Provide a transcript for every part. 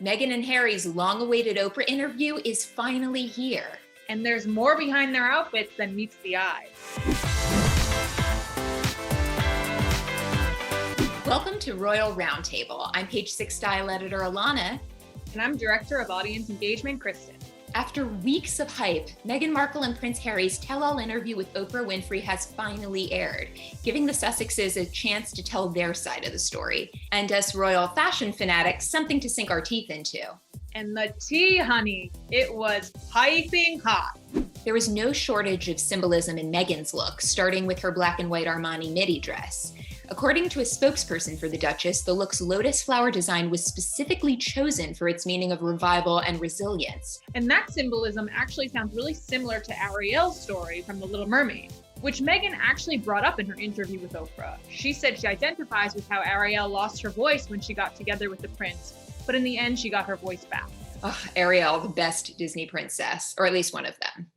Meghan and Harry's long-awaited Oprah interview is finally here. And there's more behind their outfits than meets the eye. Welcome to Royal Roundtable. I'm Page Six style editor Alana. And I'm Director of Audience Engagement, Kristen. After weeks of hype, Meghan Markle and Prince Harry's tell-all interview with Oprah Winfrey has finally aired, giving the Sussexes a chance to tell their side of the story, and us royal fashion fanatics something to sink our teeth into. And the tea, honey, it was piping hot. There was no shortage of symbolism in Meghan's look, starting with her black and white Armani midi dress. According to a spokesperson for the Duchess, the look's lotus flower design was specifically chosen for its meaning of revival and resilience. And that symbolism actually sounds really similar to Ariel's story from The Little Mermaid, which Meghan actually brought up in her interview with Oprah. She said she identifies with how Ariel lost her voice when she got together with the prince, but in the end, she got her voice back. Oh, Ariel, the best Disney princess, or at least one of them.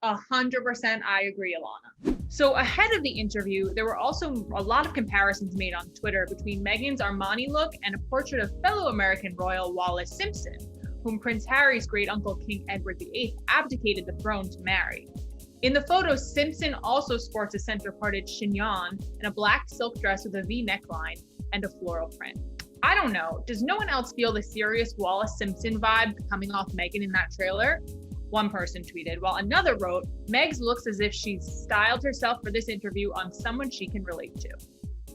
100% I agree, Alana. So ahead of the interview, there were also a lot of comparisons made on Twitter between Meghan's Armani look and a portrait of fellow American royal Wallis Simpson, whom Prince Harry's great-uncle King Edward VIII abdicated the throne to marry. In the photo, Simpson also sports a center-parted chignon and a black silk dress with a V neckline and a floral print. I don't know, does no one else feel the serious Wallis Simpson vibe coming off Meghan in that trailer? One person tweeted, while another wrote, Megs looks as if she's styled herself for this interview on someone she can relate to.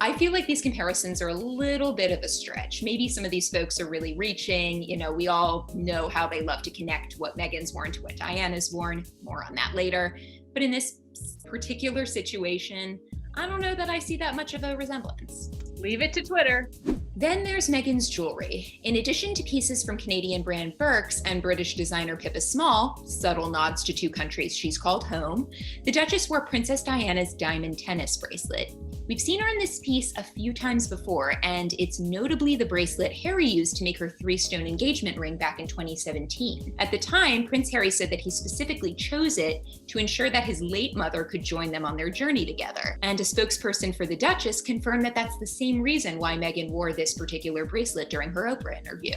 I feel like these comparisons are a little bit of a stretch. Maybe some of these folks are really reaching. You know, we all know how they love to connect what Meghan's worn to what Diana's worn. More on that later. But in this particular situation, I don't know that I see that much of a resemblance. Leave it to Twitter. Then there's Meghan's jewelry. In addition to pieces from Canadian brand Burke's and British designer Pippa Small, subtle nods to two countries she's called home, the Duchess wore Princess Diana's diamond tennis bracelet. We've seen her in this piece a few times before, and it's notably the bracelet Harry used to make her 3-stone engagement ring back in 2017. At the time, Prince Harry said that he specifically chose it to ensure that his late mother could join them on their journey together. And a spokesperson for the Duchess confirmed that that's the same reason why Meghan wore this particular bracelet during her Oprah interview.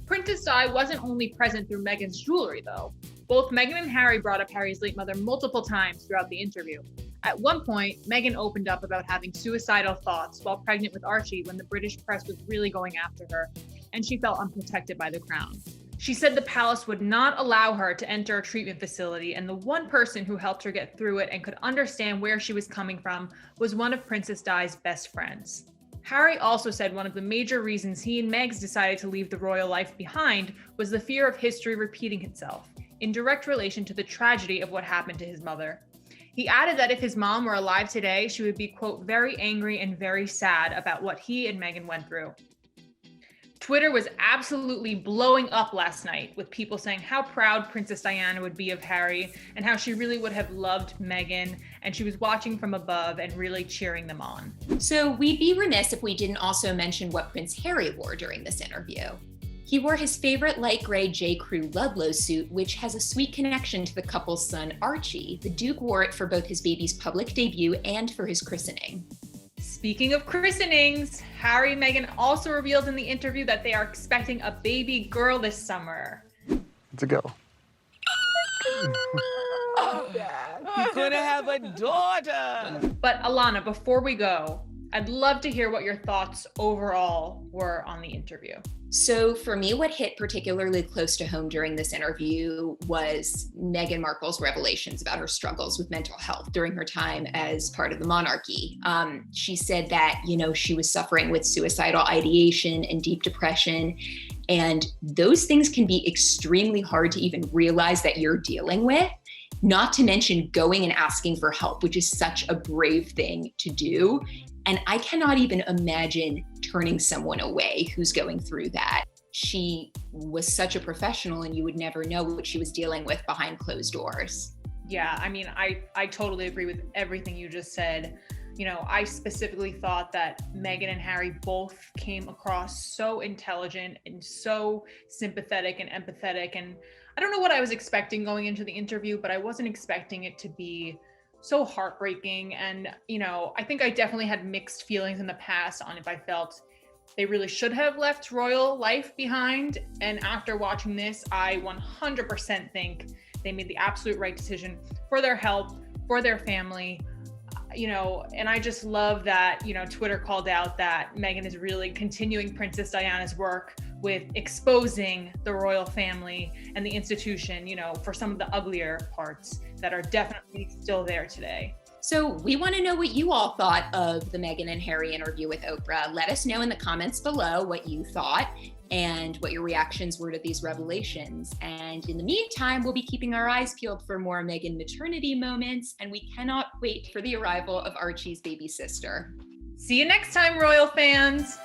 Princess Di wasn't only present through Meghan's jewelry, though. Both Meghan and Harry brought up Harry's late mother multiple times throughout the interview. At one point, Meghan opened up about having suicidal thoughts while pregnant with Archie when the British press was really going after her, and she felt unprotected by the crown. She said the palace would not allow her to enter a treatment facility, and the one person who helped her get through it and could understand where she was coming from was one of Princess Di's best friends. Harry also said one of the major reasons he and Megs decided to leave the royal life behind was the fear of history repeating itself, in direct relation to the tragedy of what happened to his mother. He added that if his mom were alive today, she would be, quote, very angry and very sad about what he and Meghan went through. Twitter was absolutely blowing up last night with people saying how proud Princess Diana would be of Harry and how she really would have loved Meghan, and she was watching from above and really cheering them on. So we'd be remiss if we didn't also mention what Prince Harry wore during this interview. He wore his favorite light gray J. Crew Ludlow suit, which has a sweet connection to the couple's son, Archie. The Duke wore it for both his baby's public debut and for his christening. Speaking of christenings, Harry and Meghan also revealed in the interview that they are expecting a baby girl this summer. It's a go. He's gonna have a daughter. But Alana, before we go, I'd love to hear what your thoughts overall were on the interview. So for me, what hit particularly close to home during this interview was Meghan Markle's revelations about her struggles with mental health during her time as part of the monarchy. She said that, she was suffering with suicidal ideation and deep depression. And those things can be extremely hard to even realize that you're dealing with, not to mention going and asking for help, which is such a brave thing to do. And I cannot even imagine turning someone away who's going through that. She was such a professional, and you would never know what she was dealing with behind closed doors. Yeah, I mean, I totally agree with everything you just said. I specifically thought that Meghan and Harry both came across so intelligent and so sympathetic and empathetic. And I don't know what I was expecting going into the interview, but I wasn't expecting it to be so heartbreaking. And, I think I definitely had mixed feelings in the past on if I felt They really should have left royal life behind. And after watching this, I 100% think they made the absolute right decision for their health, for their family. And I just love that, Twitter called out that Meghan is really continuing Princess Diana's work with exposing the royal family and the institution, for some of the uglier parts that are definitely still there today. So we want to know what you all thought of the Meghan and Harry interview with Oprah. Let us know in the comments below what you thought and what your reactions were to these revelations. And in the meantime, we'll be keeping our eyes peeled for more Meghan maternity moments, and we cannot wait for the arrival of Archie's baby sister. See you next time, royal fans.